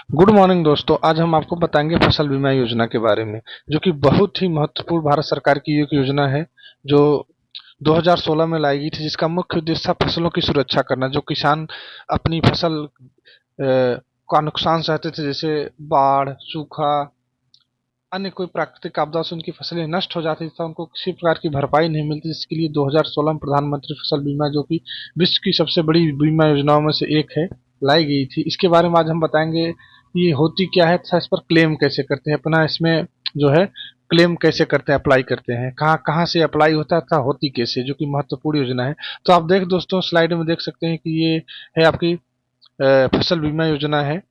Good morning दोस्तों। आज हम आपको बताएंगे फसल बीमा योजना के बारे में, जो कि बहुत ही महत्वपूर्ण भारत सरकार की एक योजना है, जो 2016 में लाई गई थी, जिसका मुख्य उद्देश्य था फसलों की सुरक्षा करना। जो किसान अपनी फसल का नुकसान सहते थे, जैसे बाढ़, सूखा, अन्य कोई प्राकृतिक आपदा से उनकी फसलें नष्ट हो जाती थी, उनको किसी प्रकार की भरपाई नहीं मिलती, जिसके लिए 2016 में प्रधानमंत्री फसल बीमा, जो कि विश्व की सबसे बड़ी बीमा योजनाओं में से एक है, लाई गई थी। इसके बारे में आज हम बताएंगे कि ये होती क्या है तथा इस पर क्लेम कैसे करते हैं, अपना इसमें जो है क्लेम कैसे करते हैं, अप्लाई करते हैं, कहाँ कहाँ से अप्लाई होता है तथा होती कैसे, जो कि महत्वपूर्ण योजना है। तो आप देख दोस्तों, स्लाइड में देख सकते हैं कि ये है आपकी फसल बीमा योजना है।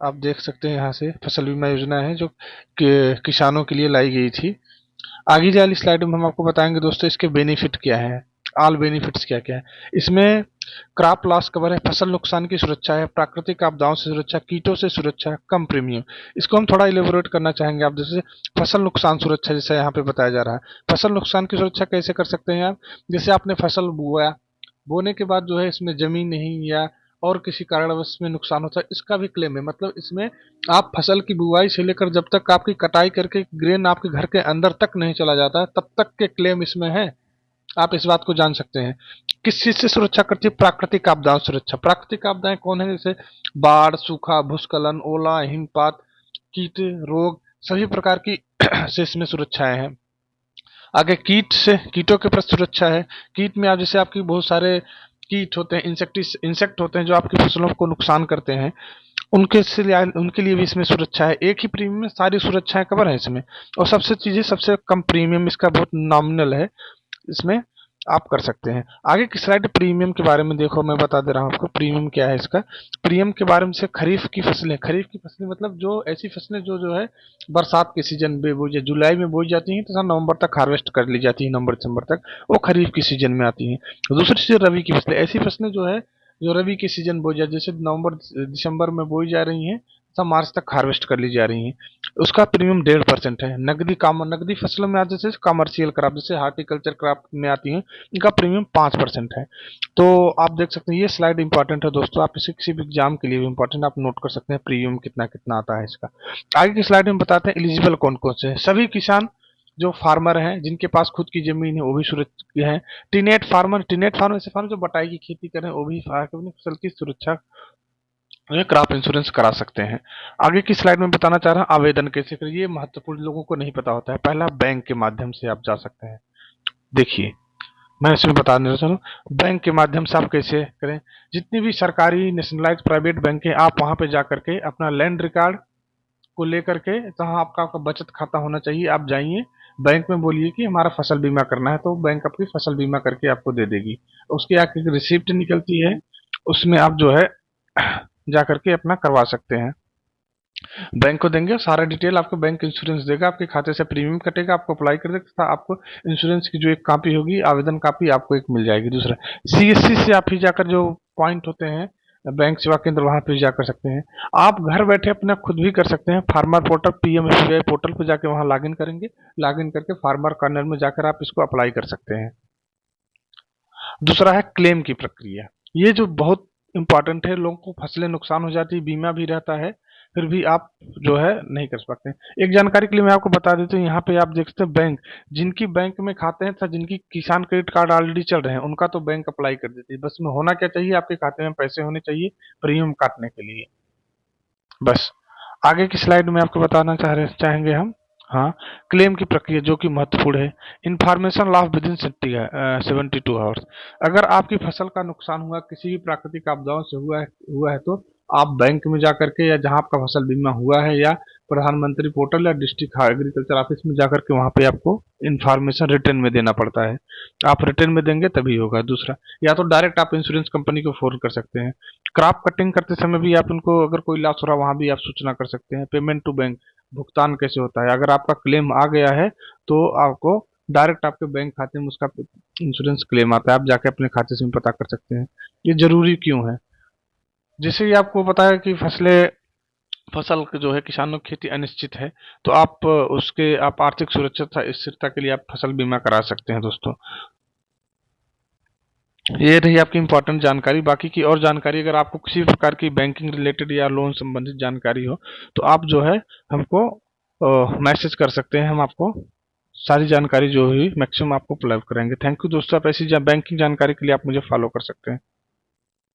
आप देख सकते हैं यहाँ से फसल बीमा योजना है, जो किसानों के लिए लाई गई थी। आगे वाली स्लाइड में हम आपको बताएंगे दोस्तों इसके बेनिफिट क्या है, ऑल बेनिफिट्स क्या क्या है। इसमें क्रॉप लॉस कवर है, फसल नुकसान की सुरक्षा है, प्राकृतिक आपदाओं से सुरक्षा, कीटों से सुरक्षा, कम प्रीमियम। इसको हम थोड़ा इलेबोरेट करना चाहेंगे। आप जैसे फसल नुकसान सुरक्षा जैसे यहाँ पे बताया जा रहा है, फसल नुकसान की सुरक्षा कैसे कर सकते हैं आप? जैसे आपने फसल बोया, बोने के बाद जो है इसमें जमीन नहीं या और किसी कारणवश में नुकसान होता है, इसका भी क्लेम है। मतलब इसमें आप फसल की बुआई से लेकर जब तक आपकी कटाई करके ग्रेन आपके घर के अंदर तक नहीं चला जाता है, तब तक के क्लेम इसमें है। आप इस बात को जान सकते हैं। किस चीज से सुरक्षा करती है? प्राकृतिक आपदाओं से सुरक्षा। प्राकृतिक आपदाएं कौन है? जैसे बाढ़, सूखा, भूस्खलन, ओला, हिमपात, कीट, रोग, सभी प्रकार की से इसमें सुरक्षाएं हैं। आगे कीट से, कीटों के प्रति सुरक्षा है। कीट में आप जैसे आपकी बहुत सारे कीट होते हैं, इंसेक्ट होते हैं, जो आपकी फसलों को नुकसान करते हैं, उनके लिए भी इसमें सुरक्षा है। एक ही प्रीमियम में सारी सुरक्षाएं कवर है इसमें। और सबसे कम प्रीमियम इसका बहुत नॉमिनल है, इसमें आप कर सकते हैं। आगे की स्लाइड प्रीमियम के बारे में देखो, मैं बता दे रहा हूँ आपको प्रीमियम क्या है इसका। प्रीमियम के बारे में से खरीफ की फसलें मतलब जो ऐसी फसलें जो जो है बरसात के सीजन में बोई जुलाई में बोई जाती हैं तथा नवंबर तक हार्वेस्ट कर ली जाती है, नवंबर दिसंबर तक, वो खरीफ की सीजन में आती हैं। दूसरी चीज रबी की फसलें, ऐसी फसलें जो है जो रबी के सीजन बोई जाती है, जैसे नवंबर दिसंबर में बोई जा रही हैं, तथा मार्च तक हार्वेस्ट कर ली जा रही हैं। उसका प्रीमियम 1.5% है। नकदी फसलों में आते जैसे कमर्शियल क्रॉप, जैसे हार्टिकल्चर क्रॉप में आती हैं, इनका प्रीमियम 5% है। तो आप देख सकते हैं, ये स्लाइड इंपॉर्टेंट है दोस्तों, आप इसे किसी भी एग्जाम के लिए भी इंपॉर्टेंट, आप नोट कर सकते हैं प्रीमियम कितना कितना आता है इसका। आगे की स्लाइड में बताते हैं एलिजिबल कौन कौन से हैं। सभी किसान जो फार्मर हैं, जिनके पास खुद की जमीन है, वो भी सुरक्षित हैं। टीनेट फार्मर ऐसे फार्मर जो बटाई की खेती करें, वो भी अपनी फसल की सुरक्षा क्रॉप इंश्योरेंस करा सकते हैं। आगे की स्लाइड में बताना चाह रहा हूँ आवेदन कैसे करें। ये महत्वपूर्ण लोगों को नहीं पता होता है। पहला, बैंक के माध्यम से आप जा सकते हैं। देखिए, मैं इसमें बता देना चाहूँ, बैंक के माध्यम से आप कैसे करें। जितनी भी सरकारी, नेशनलाइज, प्राइवेट बैंक है, आप वहां पे जा करके अपना लैंड रिकॉर्ड को लेकर के, जहाँ आपका बचत खाता होना चाहिए, आप जाइए बैंक में, बोलिए कि हमारा फसल बीमा करना है, तो बैंक आपकी फसल बीमा करके आपको दे देगी। उसकी आगे रिसिप्ट निकलती है, उसमें आप जो है जा करके अपना करवा सकते हैं। बैंक को देंगे, सारा डिटेल आपको बैंक इंश्योरेंस देगा, आपके खाते से प्रीमियम कटेगा, आपको अप्लाई कर देगा, तथा आपको इंश्योरेंस की जो एक कॉपी होगी, आवेदन कॉपी, आपको एक मिल जाएगी। दूसरा, सीएससी से आप ही जाकर जो पॉइंट होते हैं बैंक सेवा केंद्र, वहां पे जा कर सकते हैं। आप घर बैठे अपना खुद भी कर सकते हैं। फार्मर पोर्टल, पीएमएफबीवाई पोर्टल पर जाके वहां लॉगिन करेंगे, लॉगिन करके फार्मर कॉर्नर में जाकर आप इसको अप्लाई कर सकते हैं। दूसरा है क्लेम की प्रक्रिया। ये जो बहुत इंपॉर्टेंट है, लोगों को फसलें नुकसान हो जाती है, बीमा भी रहता है, फिर भी आप जो है नहीं कर सकते। एक जानकारी के लिए मैं आपको बता देता हूँ, यहाँ पे आप देख सकते हैं बैंक, जिनकी बैंक में खाते हैं तथा जिनकी किसान क्रेडिट कार्ड ऑलरेडी चल रहे हैं, उनका तो बैंक अप्लाई कर देती है। बस में होना क्या चाहिए, आपके खाते में पैसे होने चाहिए प्रीमियम काटने के लिए, बस। आगे की स्लाइड में आपको बताना चाहेंगे हम, हाँ, क्लेम की प्रक्रिया जो कि महत्वपूर्ण है। Information loss with in 72 hours. अगर आपकी फसल का नुकसान हुआ, किसी भी प्राकृतिक आपदाओं से हुआ है, तो आप बैंक में जा करके, या जहां आपका फसल बीमा हुआ है, या प्रधानमंत्री पोर्टल या डिस्ट्रिक्ट एग्रीकल्चर ऑफिस में जाकर के वहां पे आपको इन्फॉर्मेशन रिटर्न में देना पड़ता है। आप रिटर्न में देंगे तभी होगा। दूसरा, या तो डायरेक्ट आप इंश्योरेंस कंपनी को फोन कर सकते हैं। क्रॉप कटिंग करते समय भी आप उनको, अगर कोई लॉस हो रहा है, वहां भी आप सूचना कर सकते हैं। पेमेंट टू बैंक, भुगतान कैसे होता है, अगर आपका क्लेम आ गया है तो आपको डायरेक्ट आपके बैंक खाते में उसका इंश्योरेंस क्लेम आता है, आप जाके अपने खाते से भी पता कर सकते हैं। ये जरूरी क्यों है? जैसे ही आपको पता है कि फसल जो है किसानों की खेती अनिश्चित है, तो आप आर्थिक सुरक्षा स्थिरता के लिए आप फसल बीमा करा सकते हैं दोस्तों। ये रही आपकी इंपॉर्टेंट जानकारी। बाकी की और जानकारी, अगर आपको किसी भी प्रकार की बैंकिंग रिलेटेड या लोन संबंधित जानकारी हो तो आप जो है हमको मैसेज कर सकते हैं। हम आपको सारी जानकारी जो हुई मैक्सिमम आपको उपलब्ध कराएंगे। थैंक यू दोस्तों। आप ऐसी बैंकिंग जानकारी के लिए आप मुझे फॉलो कर सकते हैं।